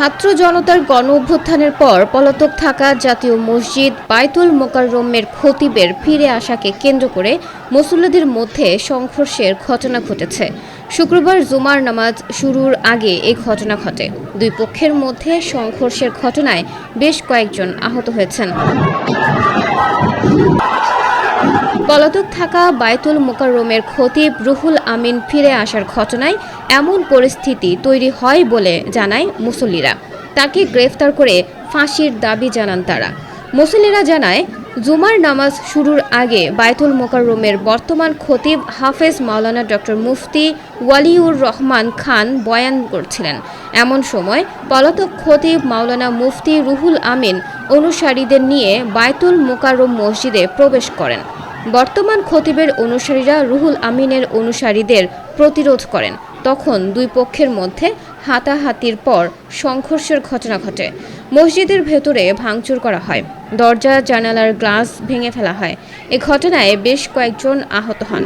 ছাত্র জনতার গণ অভ্যুত্থানের পর পলাতক থাকা জাতীয় মসজিদ বায়তুল মোকাররমের খতিবের ফিরে আসাকে কেন্দ্র করে মুসল্লিদের মধ্যে সংঘর্ষের ঘটনা ঘটেছে। শুক্রবার জুমার নামাজ শুরুর আগে এই ঘটনা ঘটে। দুই পক্ষের মধ্যে সংঘর্ষের ঘটনায় বেশ কয়েকজন আহত হয়েছেন। পলাতক থাকা বায়তুল মোকাররমের খতিব রুহুল আমিন ফিরে আসার ঘটনায় এমন পরিস্থিতি তৈরি হয় বলে জানায় মুসল্লিরা। তাকে গ্রেফতার করে ফাঁসির দাবি জানান তারা। মুসল্লিরা জানায়, জুমার নামাজ শুরুর আগে বায়তুল মোকাররমের বর্তমান খতিব হাফেজ মাওলানা ডক্টর মুফতি ওয়ালিউর রহমান খান বয়ান করছিলেন। এমন সময় পলাতক খতিব মাওলানা মুফতি রুহুল আমিন অনুসারীদের নিয়ে বায়তুল মোকাররম মসজিদে প্রবেশ করেন। বর্তমান খতিবের অনুসারীরা রুহুল আমিনের অনুসারীদের প্রতিরোধ করেন। তখন দুই পক্ষের মধ্যে হাতাহাতির পর সংঘর্ষের ঘটনা ঘটে। মসজিদের ভেতরে ভাঙচুর করা হয়, দরজা জানালার গ্লাস ভেঙে ফেলা হয়। এ ঘটনায় বেশ কয়েকজন আহত হন।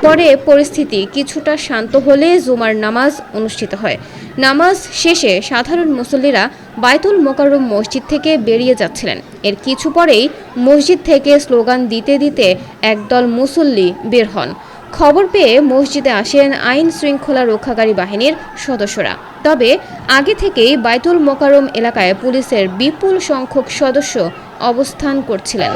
পরে পরিস্থিতি কিছুটা শান্ত হলে জুমার নামাজ অনুষ্ঠিত হয়। নামাজ শেষে সাধারণ মুসল্লিরা বায়তুল মোকাররম মসজিদ থেকে বেরিয়ে যাচ্ছিলেন। এর কিছু পরেই মসজিদ থেকে স্লোগান দিতে দিতে একদল মুসল্লি বের হন। খবর পেয়ে মসজিদে আসেন আইন শৃঙ্খলা রক্ষাকারী বাহিনীর সদস্যরা। তবে আগে থেকেই বায়তুল মোকাররম এলাকায় পুলিশের বিপুল সংখ্যক সদস্য অবস্থান করছিলেন।